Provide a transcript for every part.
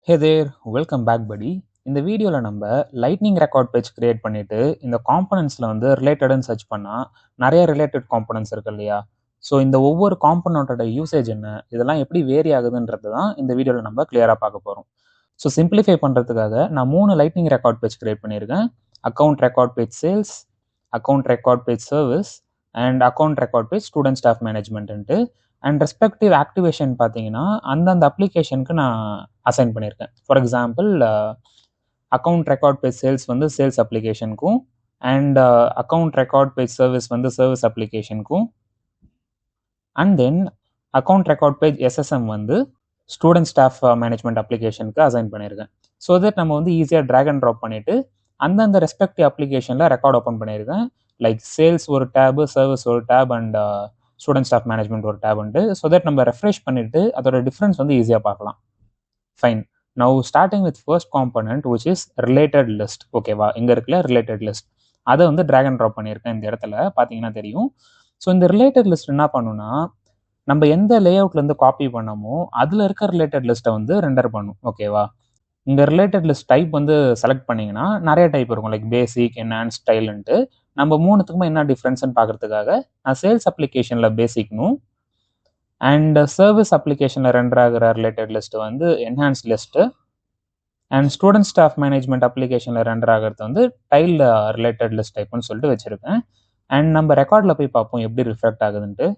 ஹே தேர், welcome back படி. இந்த வீடியோவில் நம்ம லைட்னிங் ரெக்கார்ட் பேஜ் கிரியேட் பண்ணிட்டு இந்த காம்பனன்ட்ஸில் வந்து ரிலேட்டட்னு சர்ச் பண்ணால் நிறைய ரிலேட்டட் காம்பனன்ட்ஸ் இருக்கு இல்லையா? ஸோ இந்த ஒவ்வொரு காம்பனண்ட்டோட யூசேஜ் என்ன, இதெல்லாம் எப்படி வேரி ஆகுதுன்றது தான் இந்த வீடியோவில் நம்ம கிளியராக பார்க்க போகிறோம். ஸோ சிம்பிளிஃபை பண்ணுறதுக்காக நான் 3 லைட்னிங் ரெக்கார்ட் பேஜ் கிரியேட் பண்ணியிருக்கேன். Account record page sales, account record page service and account record page student staff management. And respective activation பார்த்தீங்கன்னா அந்தந்த அப்ளிகேஷனுக்கு நான் அசைன் பண்ணியிருக்கேன். For example account record page sales வந்து sales அப்ளிகேஷனுக்கும், and account record page service வந்து service அப்ளிகேஷனுக்கும், and then account record page SSM வந்து ஸ்டூடெண்ட் ஸ்டாஃப் மேனேஜ்மெண்ட் அப்ளிகேஷனுக்கு அசைன் பண்ணியிருக்கேன். ஸோ தட் நம்ம வந்து ஈஸியாக ட்ராக் அண்ட் ட்ராப் பண்ணிவிட்டு அந்தந்த ரெஸ்பெக்டிவ் அப்ளிகேஷனில் ரெக்கார்ட் ஓப்பன் பண்ணியிருக்கேன். லைக் சேல்ஸ் ஒரு டேபு, சர்வீஸ் ஒரு tab and student staff management ஒரு டேப் உண்டு. ஸோ தட் நம்ம ரெஃப்ரெஷ் பண்ணிவிட்டு அதோட டிஃப்ரென்ஸ் வந்து ஈஸியாக பார்க்கலாம். Fine. Now starting with first component which is related list. ஓகேவா? இங்கே இருக்குல்ல ரிலேட்டட் லிஸ்ட், அதை வந்து ட்ராக் அண்ட் ட்ராப் பண்ணியிருக்கேன். இந்த இடத்துல பார்த்தீங்கன்னா தெரியும். ஸோ இந்த ரிலேட்டட் லிஸ்ட் என்ன பண்ணுன்னா, நம்ம எந்த லேஅவுட்லேருந்து காப்பி பண்ணமோ அதில் இருக்க ரிலேட்டட் லிஸ்ட்டை வந்து ரெண்டர் பண்ணும். ஓகேவா? இந்த ரிலேட்டட் லிஸ்ட் டைப் வந்து செலக்ட் பண்ணிங்கன்னா நிறைய டைப் இருக்கும், லைக் பேசிக், என்ஹான்ஸ், ஸ்டைல்ன்ட்டு. நம்ம மூணுத்துக்குமே என்ன டிஃப்ரென்ஸ்ன்னு பார்க்கறதுக்காக நான் சேல்ஸ் அப்ளிகேஷனில் பேசிக்னும் அண்ட் சர்வீஸ் அப்ளிகேஷனில் ரெண்டர் ஆகிற ரிலேட்டட் லிஸ்ட்டு வந்து enhance list, and student staff management அப்ளிகேஷனில் ரெண்டர் ஆகிறது வந்து டைல் ரிலேட்டட் லிஸ்ட் டைப்னு சொல்லிட்டு வச்சுருக்கேன். அண்ட் நம்ம ரெக்கார்டில் போய் பார்ப்போம் எப்படி ரிஃப்ளெக்ட் ஆகுதுன்ட்டு.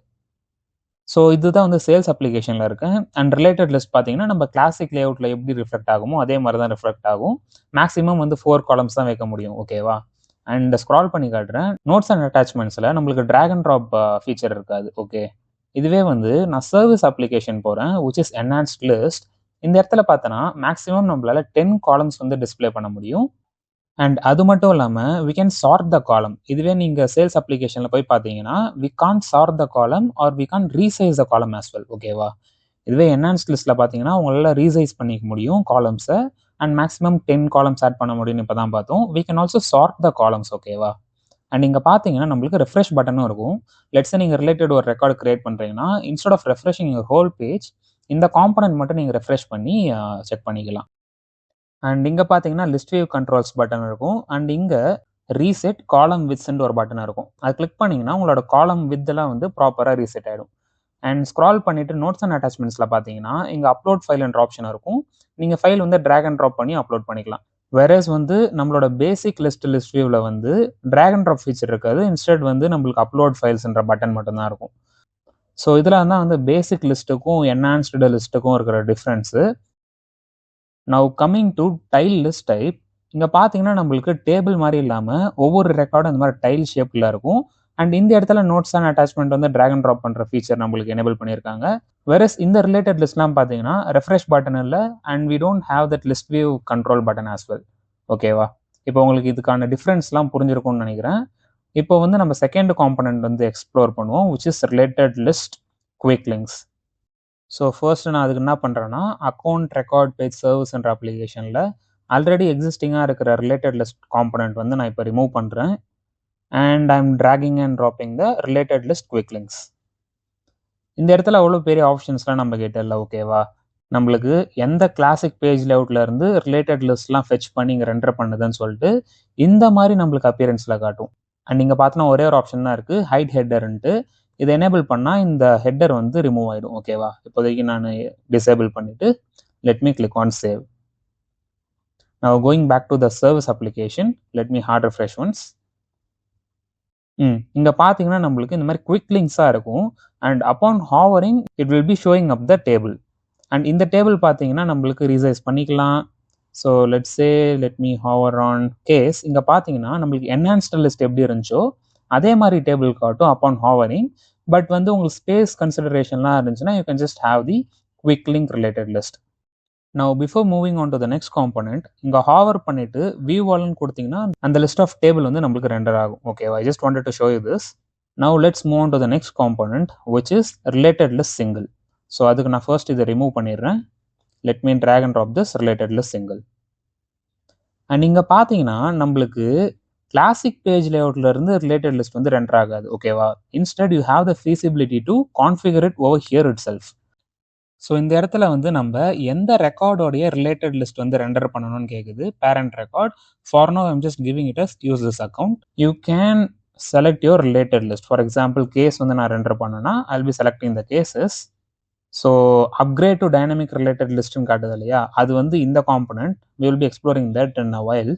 ஸோ இதுதான் வந்து சேல்ஸ் அப்ளிகேஷனில் இருக்கு. அண்ட் ரிலேட்டட் லிஸ்ட் பார்த்தீங்கன்னா நம்ம கிளாசிக் லேஅவுட்டில் எப்படி ரிஃப்ளெக்ட் ஆகுமோ அதே மாதிரி தான் ரிஃப்ளெக்ட் ஆகும். மேக்ஸிமம் வந்து 4 காலம்ஸ் தான் வைக்க முடியும். ஓகேவா? அண்ட் ஸ்க்ரால் பண்ணி காட்டுறேன். நோட்ஸ் அண்ட் அட்டாச்மெண்ட்ஸில் நம்மளுக்கு ட்ராக் அண்ட் ட்ராப் ஃபீச்சர் இருக்காது. ஓகே, இதுவே வந்து நான் சர்வீஸ் அப்ளிகேஷன் போகிறேன் விச் இஸ் என்ஹான்ஸ்ட் லிஸ்ட். இந்த இடத்துல பார்த்தோன்னா மேக்ஸிமம் நம்மளால 10 காலம்ஸ் வந்து டிஸ்பிளே பண்ண முடியும். அண்ட் அது மட்டும் இல்லாமல் வி கேன் சார்ட் த காலம். இதுவே நீங்கள் சேல்ஸ் அப்ளிகேஷனில் போய் பார்த்தீங்கன்னா we Khan sort the column or we can resize the column as well. ஓகேவா? இதுவே என்ஹான்ஸ்ட் லிஸ்ட்டில் பார்த்தீங்கன்னா உங்களால் ரீசைஸ் பண்ணிக்க முடியும் காலம்ஸை. அண்ட் மேக்ஸிமம் 10 காலம்ஸ் ஆட் பண்ண முடியும்னு இப்போ தான் பார்த்தோம். We can also sort the columns. ஓகேவா? அண்ட் இங்கே பார்த்தீங்கன்னா நம்மளுக்கு ரெஃப்ரெஷ் பட்டனும் இருக்கும். லெட்ஸை நீங்கள் ரிலேட்டட் ஒரு ரெக்கார்டு கிரியேட் பண்ணுறீங்கன்னா instead of refreshing your whole page, இந்த காம்பனன்ட் மட்டும் நீங்கள் ரெஃப்ரெஷ் பண்ணி செக் பண்ணிக்கலாம். அண்ட் இங்கே பார்த்தீங்கன்னா லிஸ்ட் வியூ கண்ட்ரோல்ஸ் பட்டன் இருக்கும். அண்ட் இங்கே ரீசெட் காலம் வித்ஸ்ன்னு ஒரு பட்டன் இருக்கும். அது கிளிக் பண்ணிங்கன்னா உங்களோட காலம் வித்தெல்லாம் வந்து ப்ராப்பராக ரீசெட் ஆகிடும். அண்ட் ஸ்க்ரால் பண்ணிவிட்டு நோட்ஸ் அண்ட் அட்டாச்மெண்ட்ஸில் பார்த்தீங்கன்னா இங்கே அப்லோட் ஃபைல்ன்ற ஆப்ஷன் இருக்கும். நீங்கள் ஃபைல் வந்து ட்ராக் அண்ட் ட்ராப் பண்ணி அப்லோட் பண்ணிக்கலாம். வேறஸ் வந்து நம்மளோட பேசிக் லிஸ்ட் வியூவில் வந்து ட்ராக் அண்ட் ட்ராப் ஃபீச்சர் இருக்காது. இன்ஸ்டெட் வந்து நம்மளுக்கு அப்லோட் ஃபைல்ஸ்ன்ற பட்டன் மட்டும்தான் இருக்கும். ஸோ இதில் தான் வந்து பேசிக் லிஸ்ட்டுக்கும் என்ஹான்ஸ்டு லிஸ்ட்டுக்கும் இருக்கிற டிஃப்ரென்ஸு. Now coming to tile list type, இங்கே பார்த்தீங்கன்னா நம்மளுக்கு டேபிள் மாதிரி இல்லாமல் ஒவ்வொரு ரெக்கார்டும் இந்த மாதிரி டைல் ஷேப்பில் இருக்கும். அண்ட் இந்த இடத்துல நோட்ஸ் அண்ட் அட்டாச்மெண்ட் வந்து ட்ராக் அண்ட் ட்ராப் பண்ணுற ஃபீச்சர் நம்மளுக்கு எனேபிள் பண்ணியிருக்காங்க. வேறஸ் இந்த ரிலேட்டட் லிஸ்ட்லாம் பார்த்தீங்கன்னா ரெஃப்ரெஷ் பட்டன் இல்லை, and we don't have that list view control button as well. ஓகேவா? இப்போ உங்களுக்கு இதுக்கான டிஃப்ரென்ஸ்லாம் புரிஞ்சிருக்கும்னு நினைக்கிறேன். இப்போ வந்து நம்ம செகண்ட் காம்பனன்ட் வந்து எக்ஸ்ப்ளோர் பண்ணுவோம் which is related list quick links. So first நான் அதுக்கு என்ன பண்ணுறேன்னா அக்கௌண்ட் ரெக்கார்ட் பேஜ் சர்வீஸ்ன்ற அப்ளிகேஷனில் ஆல்ரெடி எக்ஸிஸ்டிங்காக இருக்கிற ரிலேட்டட் லிஸ்ட் காம்பனன்ட் வந்து நான் இப்போ ரிமூவ் பண்ணுறேன். And I am dragging and dropping the related list quick links. இந்த இடத்துல அவ்வளோ பெரிய ஆப்ஷன்ஸ்லாம் நம்ம கிட்ட இல்லை. ஓகேவா? நம்மளுக்கு எந்த கிளாசிக் பேஜ் லேஅவுட்ல இருந்து ரிலேட்டட் லிஸ்ட்லாம் ஃபெச் பண்ணி இங்கே ரெண்டர் பண்ணுதுன்னு சொல்லிட்டு இந்த மாதிரி நம்மளுக்கு அப்பியரன்ஸில் காட்டும். அண்ட் இங்கே பார்த்தோன்னா ஒரே ஒரு ஆப்ஷன் தான் இருக்குது, ஹைட் ஹெட்டர்ன்ட்டு. இதை எனேபிள் பண்ணால் இந்த ஹெட்டர் வந்து ரிமூவ் ஆகிடும். ஓகேவா? இப்போதைக்கு நான் டிசேபிள் பண்ணிவிட்டு let me click on save. Now going back to the service application, let me hard refresh once. இங்கே பார்த்தீங்கன்னா நம்மளுக்கு இந்த மாதிரி குவிக் லிங்க்ஸாக இருக்கும். And upon hovering it will be showing up the table. அண்ட் இந்த டேபிள் பார்த்தீங்கன்னா நம்மளுக்கு ரீசைஸ் பண்ணிக்கலாம். So let me hover on case. இங்கே பார்த்தீங்கன்னா நம்மளுக்கு என்ஹான்ஸ்டு லிஸ்ட் எப்படி இருந்துச்சோ அதே மாதிரி டேபிள் காட்டும் அப்பான் ஹாவரிங். பட் வந்து உங்களுக்கு ஸ்பேஸ் கன்சிடரேஷன்லாம் இருந்துச்சுன்னா you can just have the quick link related list. Now before moving on to the next component, இங்கே ஹாவர் பண்ணிட்டு வியூ வால்னு கொடுத்தீங்கன்னா அந்த லிஸ்ட் ஆஃப் டேபிள் வந்து நம்மளுக்கு ரெண்டர் ஆகும். ஓகேவா? I just wanted to show you this. Now let's move on to the next component which is related list single. So அதுக்கு நான் ஃபர்ஸ்ட் இதை ரிமூவ் பண்ணிடுறேன். Let me drag and drop this related list single. அண்ட் இங்கே பார்த்தீங்கன்னா நம்மளுக்கு classic page லேஅவுட்ல இருந்து related list வந்து ரெண்டர் ஆகாது. ஓகேவா? Instead you have the feasibility to configure it over here itself. So இந்த இடத்துல வந்து நம்ம எந்த ரெக்கார்டோடைய ரிலேட்டட் லிஸ்ட் வந்து ரெண்டர் பண்ணணும்னு கேட்குது. Parent record. For now I'm just giving it as use this account. You can select your related list. For example cases வந்து நான் ரெண்டர் பண்ணேன்னா I'll be selecting the cases. So upgrade to dynamic related லிஸ்ட்னு காட்டுது இல்லையா, அது வந்து இந்த component. We will be exploring that in a while.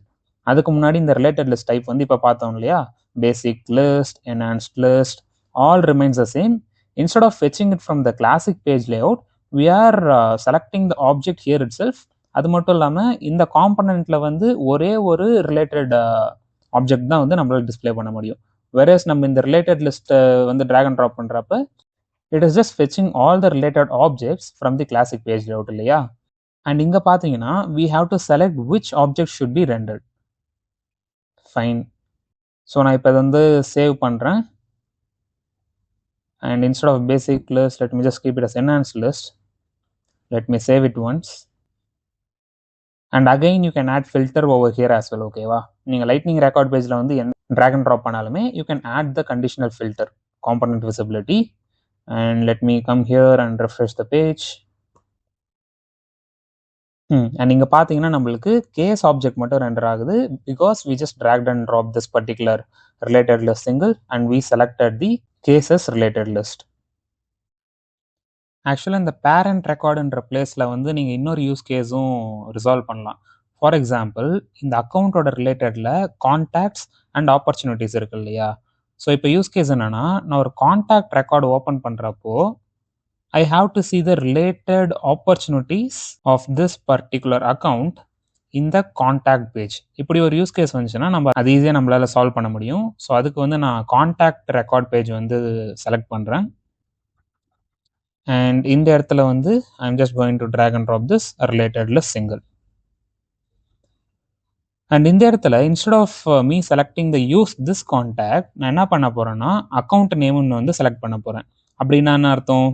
அதுக்கு முன்னாடி இந்த ரிலேட்டட் லிஸ்ட் டைப் வந்து இப்போ பார்த்தோம் இல்லையா, basic list, enhanced list, all remains the same. Instead of fetching it from the classic page layout, we are selecting the object here itself. அது மட்டும் இல்லாமல் இந்த காம்பனண்ட்ல வந்து ஒரே ஒரு ரிலேட்டட் ஆப்ஜெக்ட் தான் வந்து நம்மளால டிஸ்பிளே பண்ண முடியும். வெரஸ் நம்ம இந்த ரிலேட்டட் லிஸ்ட்டை வந்து ட்ராக் அண்ட் ட்ராப் பண்ணுறப்ப it is just fetching all the related objects from the classic page layout இல்லையா. அண்ட் இங்கே பார்த்தீங்கன்னா we have to select which object should be rendered. Fine. So நான் இப்போ இதை வந்து சேவ் பண்ணுறேன். And instead of basic list, let me just keep it as enhanced list. Let me save it once. And again you can add filter over here as well. Okay வா, நீங்கள் lightning record pageல வந்து drag and drop பண்ணாலுமே you can add the conditional filter, component visibility. And let me come here and refresh the page. And இங்கே பார்த்தீங்கன்னா நம்மளுக்கு case object மட்டும் render ஆகுது because we just dragged and dropped this particular related list single and we selected the cases related list. ஆக்சுவலாக இந்த parent ரெக்கார்டுன்ற பிளேஸில் வந்து நீங்கள் இன்னொரு யூஸ் கேஸும் ரிசால்வ் பண்ணலாம். ஃபார் எக்ஸாம்பிள் இந்த அக்கௌண்ட்டோட ரிலேட்டடில் கான்டாக்ட்ஸ் அண்ட் ஆப்பர்ச்சுனிட்டிஸ் இருக்கு இல்லையா. ஸோ இப்போ யூஸ் கேஸ் என்னென்னா, நான் ஒரு கான்டாக்ட் ரெக்கார்டு ஓப்பன் பண்ணுறப்போ I have to see the related opportunities of this particular account இந்த கான்டாக்ட் பேஜ். இப்படி ஒரு யூஸ் கேஸ் வந்துச்சுன்னா நம்ம அது ஈஸியாக நம்மளால் சால்வ் பண்ண முடியும். ஸோ அதுக்கு வந்து நான் கான்டாக்ட் ரெக்கார்ட் பேஜ் வந்து செலக்ட் பண்ணுறேன். And இந்த இடத்துல வந்து I'm just going to drag and drop this related list single. And இந்த இடத்துல instead of me selecting the use this contact, நான் என்ன பண்ண போறேன்னா அக்கௌண்ட் நேம்னு வந்து செலக்ட் பண்ண போறேன். அப்படின்னா என்ன அர்த்தம்,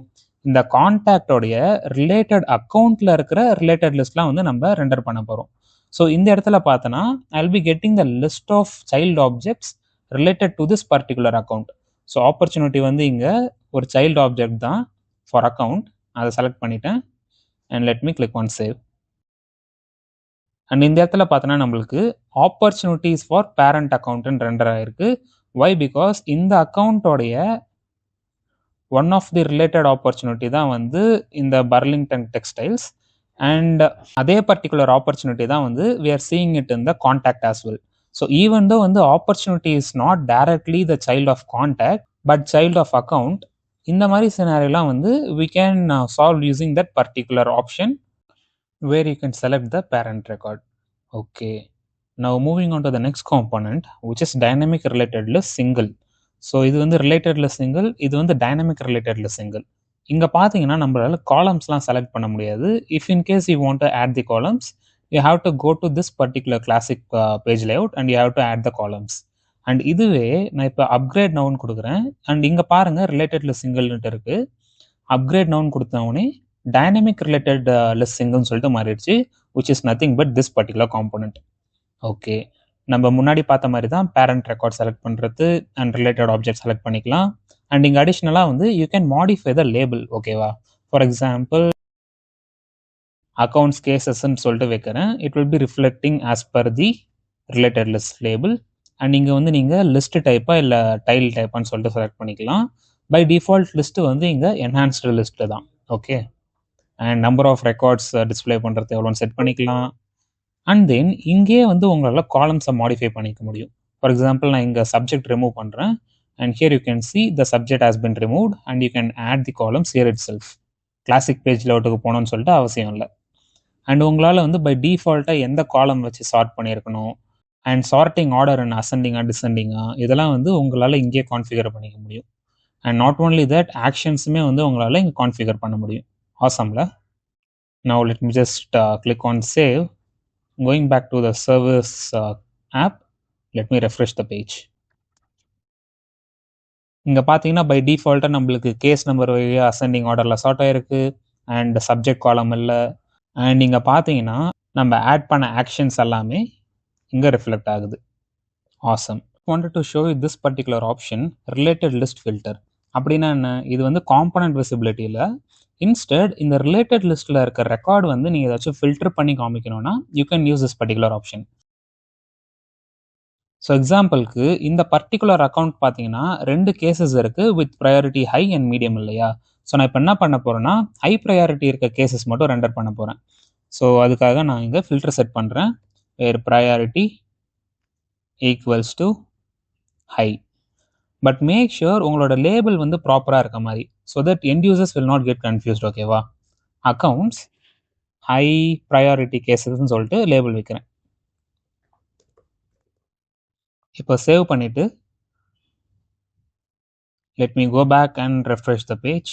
இந்த கான்டாக்டோடைய ரிலேட்டட் அக்கௌண்ட்ல இருக்கிற ரிலேட்டட் லிஸ்ட்லாம் வந்து நம்ம ரெண்டர் பண்ண போறோம். ஸோ இந்த இடத்துல பார்த்தோன்னா I'll be getting the list of child objects related to this particular account. So opportunity வந்து இங்கே ஒரு சைல்டு ஆப்ஜெக்ட் தான் ஃபார் அக்கௌண்ட். அதை செலக்ட் பண்ணிட்டேன். And let me click on save. And இந்த இடத்துல பார்த்தோன்னா நம்மளுக்கு ஆப்பர்ச்சுனிட்டிஸ் ஃபார் பேரண்ட் அக்கௌண்ட்னு ரெண்டர் ஆயிருக்கு. வை? பிகாஸ் இந்த அக்கௌண்ட்டோடைய one of the related opportunity தான் வந்து இந்த பர்லிங்டன் டெக்ஸ்டைல்ஸ். அண்ட் அதே பர்டிகுலர் ஆப்பர்ச்சுனிட்டி தான் வந்து we are seeing it in the contact as well. So even though வந்து opportunity is not directly the child of contact but child of account, இந்த மாதிரி சினாரியோலாம் வந்து we can solve using that particular option where you can select the parent record. Okay, now moving on to the next component which is dynamic related list single. So இது வந்து related list single, இது வந்து dynamic related list single. இங்கே பார்த்தீங்கன்னா நம்மளால காலம்ஸ்லாம் select பண்ண முடியாது. If in case you want to add the columns, you have to go to this particular classic page layout and you have to add the columns. And இதுவே நான் இப்போ upgrade noun கொடுக்குறேன். And இங்கே பாருங்கள் related list சிங்கிள்னுட்டு இருக்குது. Upgrade நவுன் கொடுத்தவொடனே டைனமிக் ரிலேட்டட் லிஸ்ட் சிங்கிள்னு சொல்லிட்டு மாறிடுச்சு, which is nothing but this particular component. Okay, நம்ம முன்னாடி பார்த்த மாதிரி தான் பேரண்ட் ரெக்கார்ட் செலக்ட் பண்ணுறது அண்ட் ரிலேட்டட் ஆப்ஜெக்ட் செலக்ட் பண்ணிக்கலாம். அண்ட் இங்கே அடிஷ்னலாக வந்து you can modify the label. ஓகேவா, ஃபார் எக்ஸாம்பிள் அக்கௌண்ட்ஸ் கேசஸ்ன்னு சொல்லிட்டு வைக்கிறேன். It will be reflecting as per the related list label. And இங்கே வந்து நீங்கள் லிஸ்ட் டைப்பாக இல்லை டைல் டைப்பான்னு சொல்லிட்டு செலக்ட் பண்ணிக்கலாம். பை டிஃபால்ட் லிஸ்ட்டு வந்து இங்கே என்ஹான்ஸ்டு லிஸ்ட்டு தான். Okay, and number of records display பண்ணுறது எவ்வளோன்னு செட் பண்ணிக்கலாம். அண்ட் தென் இங்கே வந்து உங்களால் காலம்ஸை மாடிஃபை பண்ணிக்க முடியும். ஃபார் எக்ஸாம்பிள் நான் இங்கே சப்ஜெக்ட் ரிமூவ் பண்ணுறேன். And here you can see the subject has been removed and you can add the columns here itself. Classic page லேஅவுட்டுக்கு போகணும்னு சொல்லிட்டு அவசியம் இல்லை. அண்ட் உங்களால் வந்து பை டிஃபால்ட்டாக எந்த காலம் வச்சு சார்ட் பண்ணியிருக்கணும் அண்ட் சார்ட்டிங் ஆர்டர் அண்ட் அசெண்டிங்காக டிசெண்டிங்காக இதெல்லாம் வந்து உங்களால் இங்கே கான்ஃபிகர் பண்ணிக்க முடியும். அண்ட் நாட் ஓன்லி தட், ஆக்ஷன்ஸுமே வந்து உங்களால் இங்கே கான்ஃபிகர் பண்ண முடியும். ஆசம்ல. Now let me just click on save. Going back to the service app, let me refresh the page. இங்கே பார்த்தீங்கன்னா பை டிஃபால்ட்டாக நம்மளுக்கு கேஸ் நம்பர் வழியாக அசெண்டிங் ஆர்டரில் சார்ட் ஆகிருக்கு அண்ட் சப்ஜெக்ட் காலம் இல்லை. அண்ட் இங்கே பார்த்தீங்கன்னா நம்ம ஆட் பண்ண ஆக்ஷன்ஸ் எல்லாமே இங்கே ரிஃப்ளெக்ட் ஆகுது. Awesome. Wanted to show you this particular option, related list filter. அப்படின்னா என்ன, இது வந்து காம்பனன்ட் விசிபிலிட்டியில் இன்ஸ்டெட் இந்த ரிலேட்டட் லிஸ்ட்டில் இருக்க ரெக்கார்டு வந்து நீங்கள் ஏதாச்சும் ஃபில்டர் பண்ணி காமிக்கணும்னா you can use this particular option. So எக்ஸாம்பிளுக்கு இந்த பர்டிகுலர் அக்கௌண்ட் பார்த்தீங்கன்னா 2 கேசஸ் இருக்குது with priority high and medium இல்லையா. ஸோ நான் இப்போ என்ன பண்ண போகிறேன்னா ஹை ப்ரையாரிட்டி இருக்க கேசஸ் மட்டும் ரெண்டர் பண்ண போகிறேன். ஸோ அதுக்காக நான் இங்கே ஃபில்டர் செட் பண்ணுறேன். Where priority equals to high. But make sure உங்களோட லேபிள் வந்து ப்ராப்பராக இருக்க மாதிரி, so that end users will not get confused. ஓகேவா. அக்கௌண்ட்ஸ் ஹை ப்ரையாரிட்டி கேசஸ்ன்னு சொல்லிட்டு லேபிள் வைக்கிறேன். இப்போ சேவ் பண்ணிவிட்டு let me go back and refresh the page.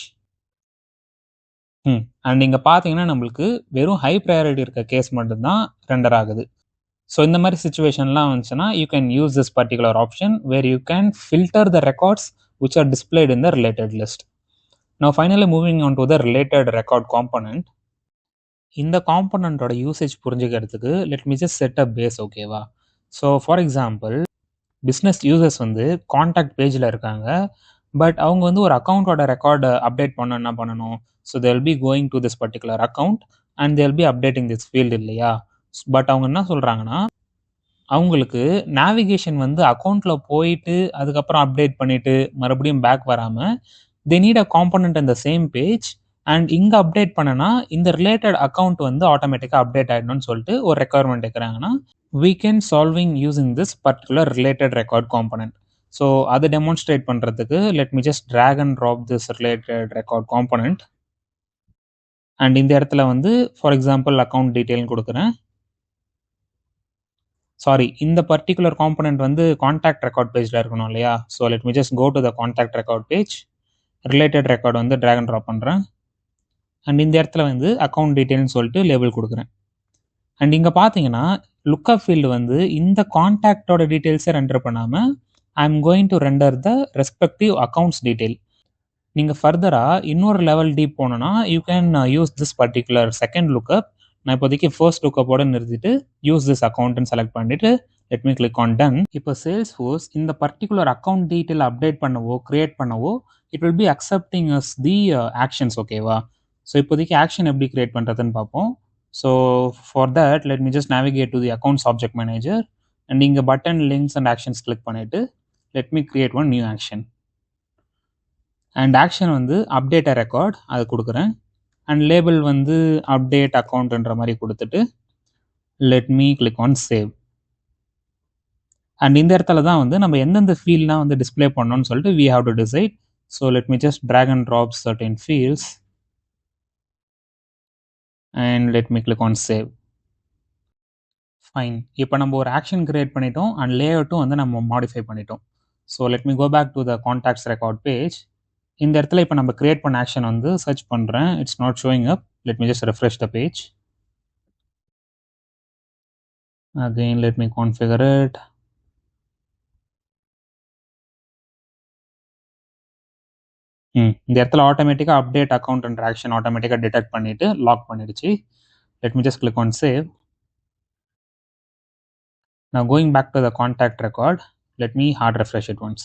And இங்கே பார்த்தீங்கன்னா நம்மளுக்கு வெறும் ஹை ப்ரையாரிட்டி இருக்க கேஸ் மட்டும்தான் ரெண்டர் ஆகுது. ஸோ இந்த மாதிரி சுச்சுவேஷன்லாம் வந்துச்சுன்னா you can use this particular option where you can filter the records which are displayed in the related list. Now finally moving on to the related record component. இந்த காம்பனண்ட்டோட usage புரிஞ்சுக்கிறதுக்கு let me just set a base. ஓகேவா. So for example business users வந்து contact பேஜில் இருக்காங்க, but அவங்க வந்து ஒரு அக்கௌண்ட்டோட ரெக்கார்டை அப்டேட் பண்ண என்ன பண்ணணும். So they'll be going to this particular account and they'll be updating this field இல்லையா. பட் அவங்க என்ன சொல்கிறாங்கன்னா அவங்களுக்கு நேவிகேஷன் வந்து அக்கௌண்ட்டில் போயிட்டு அதுக்கப்புறம் அப்டேட் பண்ணிவிட்டு மறுபடியும் பேக் வராமல் they need a component in the same page and இங்கே அப்டேட் பண்ணனா இந்த ரிலேட்டட் அக்கௌண்ட் வந்து ஆட்டோமேட்டிக்காக அப்டேட் ஆகிடணும்னு சொல்லிட்டு ஒரு ரெக்குயர்மெண்ட் இருக்கிறாங்கன்னா we can solving using this particular related record component. So அதை demonstrate பண்ணுறதுக்கு let me just drag and drop this related record component and இந்த இடத்துல வந்து for example account detail கொடுக்குறேன். சாரி, இந்த பர்டிகுலர் காம்பனண்ட் வந்து கான்டாக்ட் ரெக்கார்ட் பேஜில் இருக்கணும் இல்லையா. So let me just go to the contact record page, related record வந்து drag and drop பண்ணுறேன் அண்ட் இந்த இடத்துல வந்து அக்கௌண்ட் டீட்டெயில்னு சொல்லிட்டு லேபிள் கொடுக்குறேன். அண்ட் இங்கே பார்த்தீங்கன்னா லுக்அப் ஃபீல்டு வந்து இந்த கான்டாக்டோட டீட்டெயில்ஸை ரெண்டர் பண்ணாமல் I am going to render the respective accounts detail. நீங்கள் ஃபர்தராக இன்னொரு லெவல் டீப் போனோன்னா you can use this particular second lookup. நான் இப்போதைக்கு ஃபர்ஸ்ட் லுக்கப்போட நிறுத்திட்டு யூஸ் திஸ் அக்கௌண்ட்னு செலக்ட் பண்ணிவிட்டு let me click on done. இப்போ சேல்ஸ்ஃபோர்ஸ் இந்த பர்டிகுலர் அக்கௌண்ட் டீட்டெயில் அப்டேட் பண்ணவோ க்ரியேட் பண்ணவோ it will be accepting as the actions. ஓகேவா. ஸோ இப்போதைக்கு ஆக்ஷன் எப்படி க்ரியேட் பண்ணுறதுன்னு பார்ப்போம். So for that let me just navigate to the accounts object manager and inga button links and actions click பண்ணிட்டு let me create one new action and action வந்து update a record அது கொடுக்குறேன் and label வந்து update account என்ற மாதிரி கொடுத்துட்டு let me click on save. and இந்த இடத்துல தான் வந்து நம்ம எந்தெந்த ஃபீல்ட்லாம் வந்து டிஸ்பிளே பண்ணணும்னு சொல்லிட்டு we have to decide. So let me just drag and drop certain fields and let me click on save. Fine. இப்போ நம்ம ஒரு ஆக்ஷன் கிரியேட் பண்ணிட்டோம் அண்ட் லேஅவுட்டும் வந்து நம்ம மாடிஃபை பண்ணிட்டோம். So let me go back to the contacts record page. இந்த இடத்துல இப்போ நம்ம கிரியேட் பண்ண ஆக்ஷன் வந்து சர்ச் பண்ணுறேன். It's not showing up. Let me just refresh the page. Again let me configure it. இந்த இடத்துல ஆட்டோமேட்டிக்காக அப்டேட் அக்கௌண்ட் ஆக்ஷன் ஆட்டோமேட்டிக்காக டிடெக்ட் பண்ணிவிட்டு லாக் பண்ணிடுச்சு. Let me just click on save. Now going back to the contact record, let me hard refresh it once.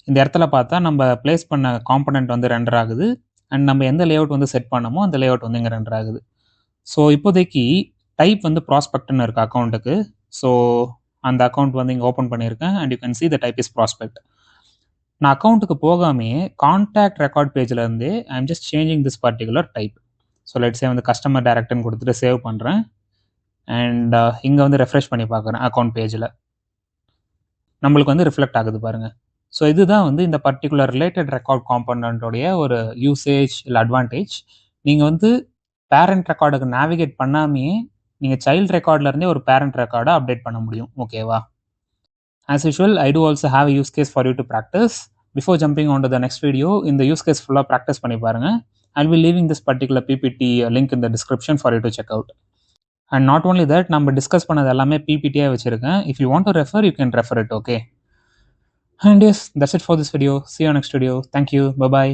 இந்த இடத்துல பார்த்தா நம்ம பிளேஸ் பண்ண காம்பனண்ட் வந்து ரெண்டர் ஆகுது அண்ட் நம்ம எந்த லேஅவுட் வந்து செட் பண்ணமோ அந்த லேஅவுட் வந்து இங்கே ரெண்டர் ஆகுது. ஸோ இப்போதைக்கு டைப் வந்து ப்ராஸ்பெக்ட்னு இருக்குது அக்கௌண்ட்டுக்கு. ஸோ அந்த அக்கௌண்ட் வந்து இங்கே ஓப்பன் பண்ணியிருக்கேன் and you can see the type is prospect. நான் அக்கௌண்ட்டுக்கு போகாமே கான்டாக்ட் ரெக்கார்ட் பேஜில் இருந்தே I am just changing this particular type. So let's say வந்து கஸ்டமர் டைரக்ட்னு கொடுத்துட்டு சேவ் பண்ணுறேன் அண்ட் இங்கே வந்து ரெஃப்ரெஷ் பண்ணி பார்க்குறேன். அக்கௌண்ட் பேஜில் நம்மளுக்கு வந்து ரிஃப்ளெக்ட் ஆகுது பாருங்கள். ஸோ இதுதான் வந்து இந்த பர்டிகுலர் ரிலேட்டட் ரெக்கார்ட் காம்பனண்ட்டோடைய ஒரு யூசேஜ் இல்லை அட்வான்டேஜ். நீங்கள் வந்து பேரண்ட் ரெக்கார்டுக்கு நேவிகேட் பண்ணாமையே நீங்கள் சைல்டு ரெக்கார்ட்லேருந்தே ஒரு பேரண்ட் ரெக்கார்டை அப்டேட் பண்ண முடியும். ஓகேவா. As usual, I do also have a use case for you to practice. Before jumping on to the next video, in the use case full practice பண்ணி பாருங்க. I'll be leaving this particular PPT link in the description for you to check out. And not only that, நம்ம discuss பண்ணது எல்லாமே PPT-ஆக வச்சுருக்கேன். If you want to refer, you can refer it, okay? And yes, that's it for this video. See you next video. Thank you. Bye-bye.